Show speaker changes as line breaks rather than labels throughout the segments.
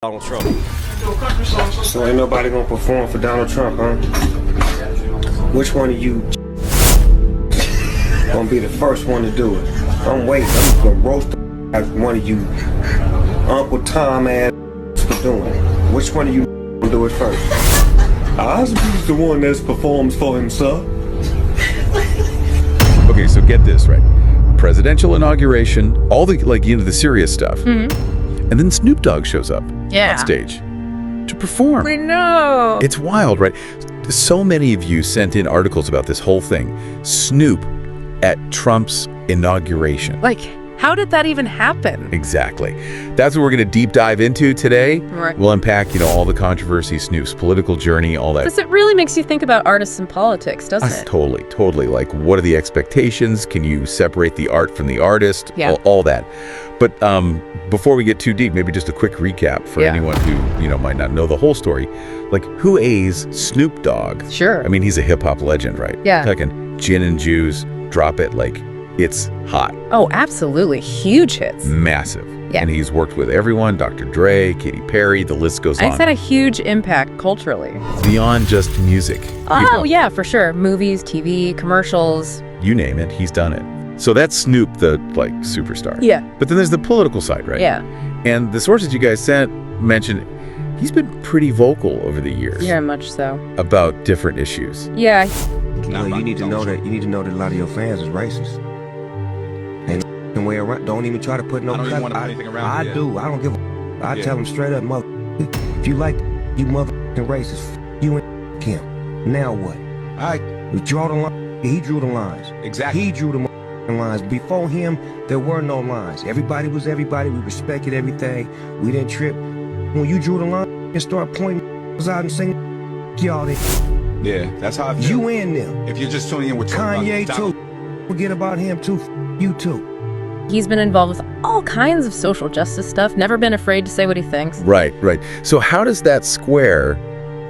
Donald Trump.
So ain't nobody gonna perform for Donald Trump, huh? Which one of you gonna be the first one to do it? I'm waiting. I'm gonna roast out one of you Uncle Tom ass for doing it. Which one of you gonna do it first? Osby's the one that performs for himself.
Okay, so get this right. Presidential inauguration, all the the serious stuff. And then Snoop Dogg shows up on stage to perform.
I know.
It's wild, right? So many of you sent in articles about this whole thing. Snoop at Trump's inauguration.
Like, how did that even happen?
Exactly. That's what we're going to deep dive into today.
Right.
We'll unpack, all the controversy, Snoop's political journey, all that.
Because it really makes you think about artists and politics, doesn't it?
Totally. Like, what are the expectations? Can you separate the art from the artist?
Yeah.
All that. But before we get too deep, maybe just a quick recap for anyone who, might not know the whole story. Like, who A's Snoop Dogg?
Sure.
I mean, he's a hip-hop legend, right?
Yeah.
Talking Gin and Juice, Drop It, like, it's hot.
Oh, absolutely. Huge hits.
Massive.
Yeah.
And he's worked with everyone, Dr. Dre, Katy Perry, the list goes on.
He's had a huge impact culturally.
Beyond just music.
Oh, yeah, for sure. Movies, TV, commercials.
You name it, he's done it. So that's Snoop, the, superstar.
Yeah.
But then there's the political side, right?
Yeah.
And the sources you guys sent mentioned he's been pretty vocal over the years.
Yeah, much so.
About different issues.
Yeah.
Well, you need to know that a lot of your fans is racist. Ain't no way around. Don't even try to put no.
I don't even want to put anything around it.
I do. I don't give a. I tell them straight up, mother. If you like you motherfucking racist, you and him. Now what? We draw the line. He drew the lines.
Exactly.
He drew the lines. Before him, there were no lines. Everybody was everybody. We respected everything. We didn't trip. When you drew the line and start pointing out and saying, y'all there.
Yeah, that's how I feel.
You and them.
If you're just tuning in with
Kanye
Donald.
too. Forget about him too. You too.
He's been involved with all kinds of social justice stuff, never been afraid to say what he thinks.
Right. So how does that square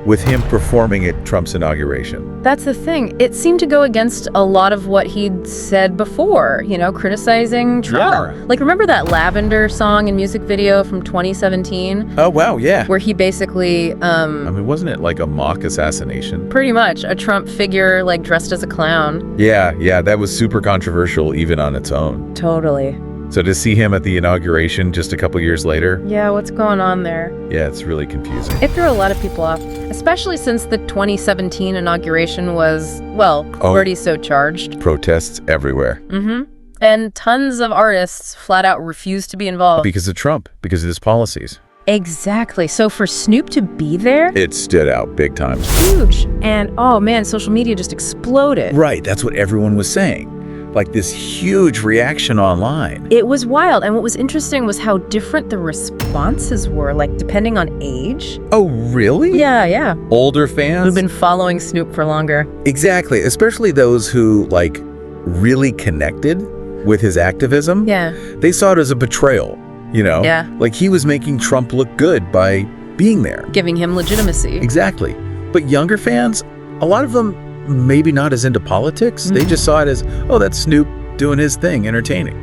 with him performing at Trump's inauguration?
That's the thing. It seemed to go against a lot of what he'd said before, criticizing Trump.
Yeah.
Like, remember that Lavender song and music video from 2017?
Oh, wow, yeah.
Where he basically,
wasn't it like a mock assassination?
pretty much a Trump figure, dressed as a clown.
Yeah, that was super controversial even on its own.
Totally.
So to see him at the inauguration just a couple years later,
Yeah, what's going on there?
yeah, it's really confusing.
It threw a lot of people off, especially since the 2017 inauguration was, already so charged.
Protests everywhere.
And tons of artists flat out refused to be involved.
Because of Trump, because of his policies.
Exactly. So for Snoop to be there,
It stood out big time.
huge. And oh man, social media just exploded.
Right, that's what everyone was saying. Like this huge reaction online.
It was wild. And what was interesting was how different the responses were, depending on age.
Oh, really?
Yeah.
Older fans?
Who've been following Snoop for longer.
Exactly, especially those who, really connected with his activism.
Yeah.
They saw it as a betrayal,
Yeah.
Like he was making Trump look good by being there.
Giving him legitimacy.
Exactly. But younger fans, a lot of them maybe not as into politics. They just saw it as, oh, that's Snoop doing his thing, entertaining.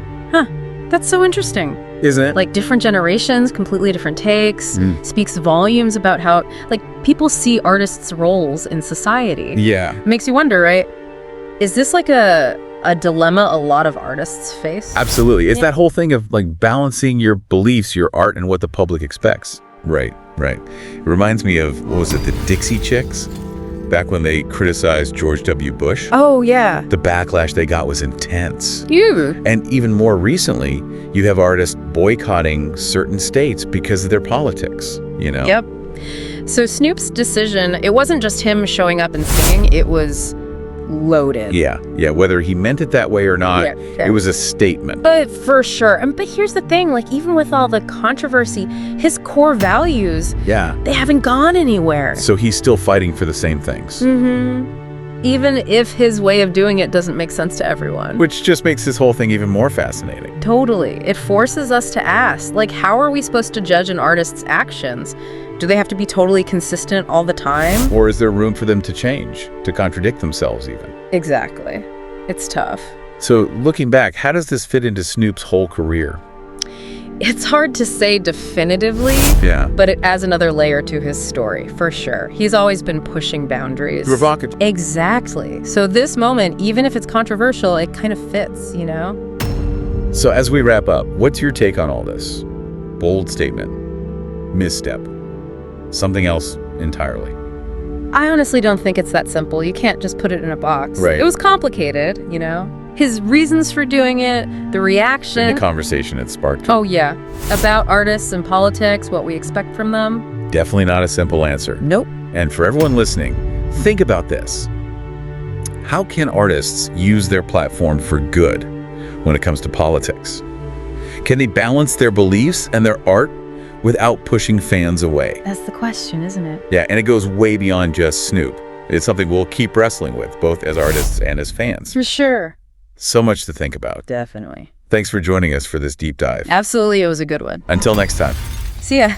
That's so interesting.
Isn't it?
Different generations, completely different takes, speaks volumes about how, people see artists' roles in society.
Yeah.
Makes you wonder, right? Is this a dilemma a lot of artists face?
Absolutely. It's that whole thing of balancing your beliefs, your art, and what the public expects. Right. It reminds me of, what was it, the Dixie Chicks? Back when they criticized George W. Bush.
Oh, yeah.
The backlash they got was intense.
You.
And even more recently, you have artists boycotting certain states because of their politics,
Yep. So Snoop's decision, it wasn't just him showing up and singing, it was loaded.
Yeah, whether he meant it that way or not,
Yeah.
it was a statement.
But for sure. But here's the thing, even with all the controversy, his core values,
Yeah.
they haven't gone anywhere.
So he's still fighting for the same things.
Even if his way of doing it doesn't make sense to everyone.
Which just makes this whole thing even more fascinating.
Totally. It forces us to ask, how are we supposed to judge an artist's actions? Do they have to be totally consistent all the time?
Or is there room for them to change, to contradict themselves even?
Exactly. It's tough.
So looking back, how does this fit into Snoop's whole career?
It's hard to say definitively,
Yeah.
but it adds another layer to his story, for sure. He's always been pushing boundaries.
Provocative.
Exactly. So this moment, even if it's controversial, it kind of fits, you know?
So as we wrap up, what's your take on all this? Bold statement. Misstep. Something else entirely.
I honestly don't think it's that simple. You can't just put it in a box.
Right.
It was complicated, you know? His reasons for doing it, the reaction.
The conversation it sparked.
Oh, yeah. About artists and politics, what we expect from them.
Definitely not a simple answer.
Nope.
And for everyone listening, think about this. How can artists use their platform for good when it comes to politics? Can they balance their beliefs and their art without pushing fans away?
That's the question, isn't it?
Yeah, and it goes way beyond just Snoop. It's something we'll keep wrestling with, both as artists and as fans.
For sure.
So much to think about.
Definitely.
Thanks for joining us for this deep dive.
Absolutely, it was a good one.
Until next time.
See ya.